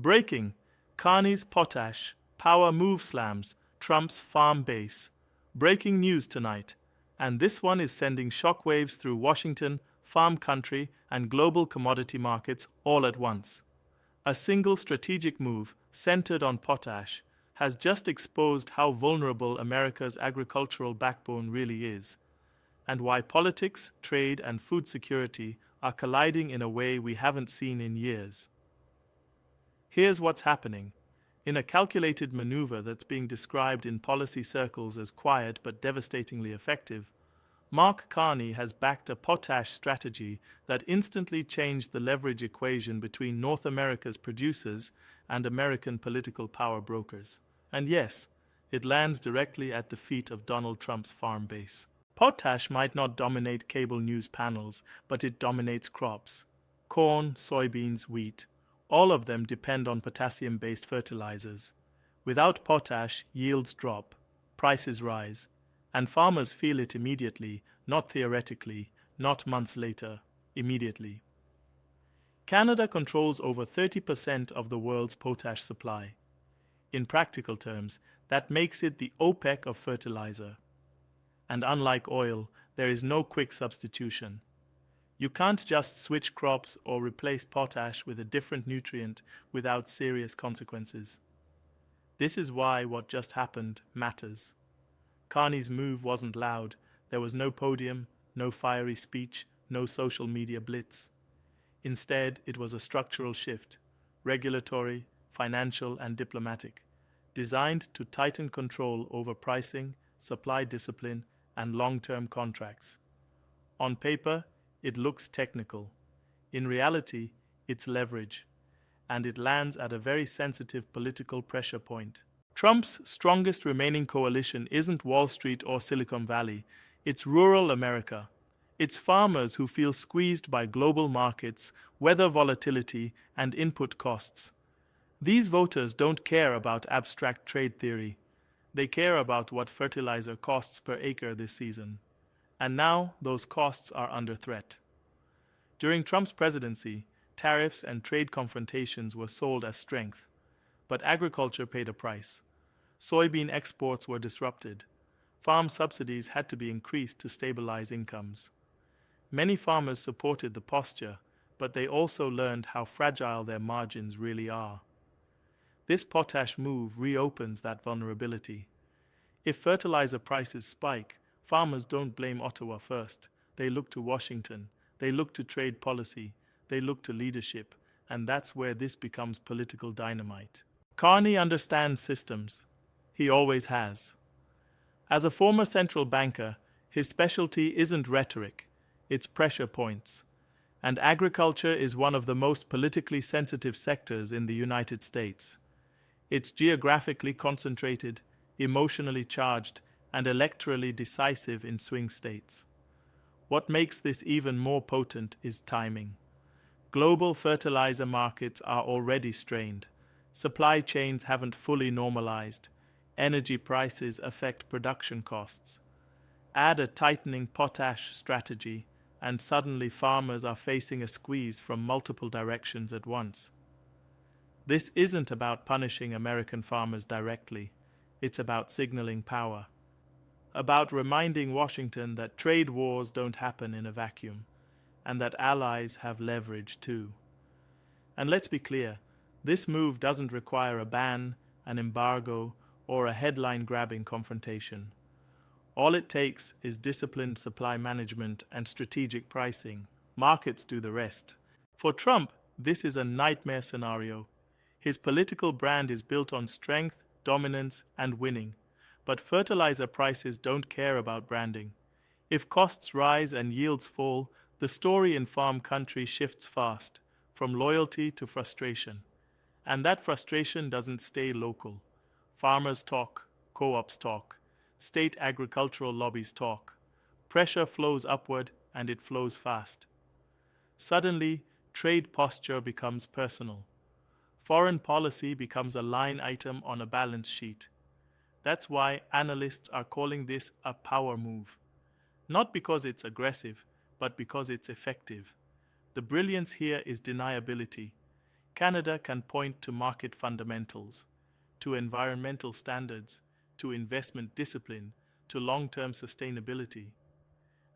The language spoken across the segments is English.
Breaking: Carney's Potash, power move slams Trump's farm base. Breaking news tonight. And this one is sending shockwaves through Washington, farm country, and global commodity markets all at once. A single strategic move centered on potash has just exposed how vulnerable America's agricultural backbone really is, and why politics, trade, and food security are colliding in a way we haven't seen in years. Here's what's happening. In a calculated maneuver that's being described in policy circles as quiet but devastatingly effective, Mark Carney has backed a potash strategy that instantly changed the leverage equation between North America's producers and American political power brokers. And yes, it lands directly at the feet of Donald Trump's farm base. Potash might not dominate cable news panels, but it dominates crops. Corn, soybeans, wheat. All of them depend on potassium-based fertilizers. Without potash, yields drop, prices rise, and farmers feel it immediately, not theoretically, not months later, immediately. Canada controls over 30% of the world's potash supply. In practical terms, that makes it the OPEC of fertilizer. And unlike oil, there is no quick substitution. You can't just switch crops or replace potash with a different nutrient without serious consequences. This is why what just happened matters. Carney's move wasn't loud. There was no podium, no fiery speech, no social media blitz. Instead, it was a structural shift, regulatory, financial, and diplomatic, designed to tighten control over pricing, supply discipline, and long-term contracts. On paper, it looks technical. In reality, it's leverage, and it lands at a very sensitive political pressure point. Trump's strongest remaining coalition isn't Wall Street or Silicon Valley, it's rural America. It's farmers who feel squeezed by global markets, weather volatility, and input costs. These voters don't care about abstract trade theory. They care about what fertilizer costs per acre this season. And now those costs are under threat. During Trump's presidency, tariffs and trade confrontations were sold as strength, but agriculture paid a price. Soybean exports were disrupted. Farm subsidies had to be increased to stabilize incomes. Many farmers supported the posture, but they also learned how fragile their margins really are. This potash move reopens that vulnerability. If fertilizer prices spike, farmers don't blame Ottawa first. They look to Washington. They look to trade policy. They look to leadership. And that's where this becomes political dynamite. Carney understands systems. He always has. As a former central banker, his specialty isn't rhetoric. It's pressure points. And agriculture is one of the most politically sensitive sectors in the United States. It's geographically concentrated, emotionally charged, and electorally decisive in swing states. What makes this even more potent is timing. Global fertilizer markets are already strained. Supply chains haven't fully normalized. Energy prices affect production costs. Add a tightening potash strategy, and suddenly farmers are facing a squeeze from multiple directions at once. This isn't about punishing American farmers directly. It's about signaling power. About reminding Washington that trade wars don't happen in a vacuum, and that allies have leverage too. And let's be clear, this move doesn't require a ban, an embargo, or a headline-grabbing confrontation. All it takes is disciplined supply management and strategic pricing. Markets do the rest. For Trump, this is a nightmare scenario. His political brand is built on strength, dominance, and winning. But fertilizer prices don't care about branding. If costs rise and yields fall, the story in farm country shifts fast, from loyalty to frustration. And that frustration doesn't stay local. Farmers talk, co-ops talk, state agricultural lobbies talk. Pressure flows upward, and it flows fast. Suddenly, trade posture becomes personal. Foreign policy becomes a line item on a balance sheet. That's why analysts are calling this a power move. Not because it's aggressive, but because it's effective. The brilliance here is deniability. Canada can point to market fundamentals, to environmental standards, to investment discipline, to long-term sustainability.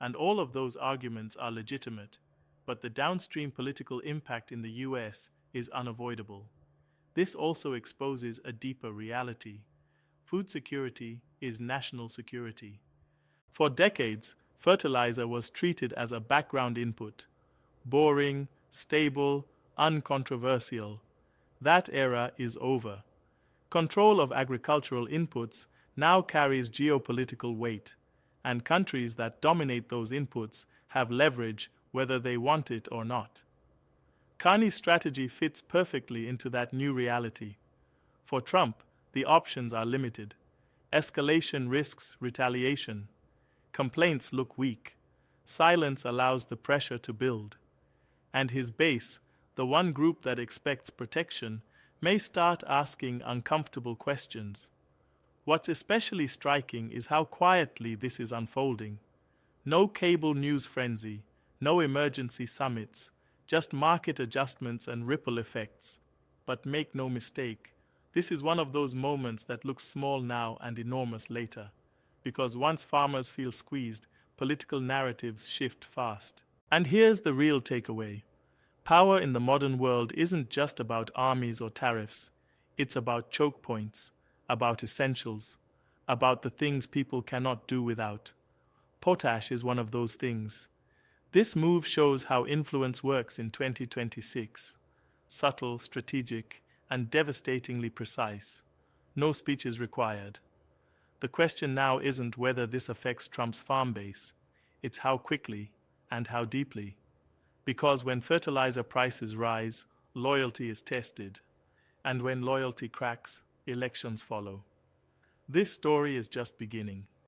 And all of those arguments are legitimate, but the downstream political impact in the US is unavoidable. This also exposes a deeper reality. Food security is national security. For decades, fertilizer was treated as a background input, boring, stable, uncontroversial. That era is over. Control of agricultural inputs now carries geopolitical weight, and countries that dominate those inputs have leverage whether they want it or not. Carney's strategy fits perfectly into that new reality. For Trump, the options are limited. Escalation risks retaliation. Complaints look weak. Silence allows the pressure to build. And his base, the one group that expects protection, may start asking uncomfortable questions. What's especially striking is how quietly this is unfolding. No cable news frenzy, no emergency summits, just market adjustments and ripple effects. But make no mistake, this is one of those moments that looks small now and enormous later. Because once farmers feel squeezed, political narratives shift fast. And here's the real takeaway. Power in the modern world isn't just about armies or tariffs. It's about choke points, about essentials, about the things people cannot do without. Potash is one of those things. This move shows how influence works in 2026. Subtle, strategic, and devastatingly precise. No speeches required. The question now isn't whether this affects Trump's farm base. It's how quickly and how deeply. Because when fertilizer prices rise, loyalty is tested. And when loyalty cracks, elections follow. This story is just beginning.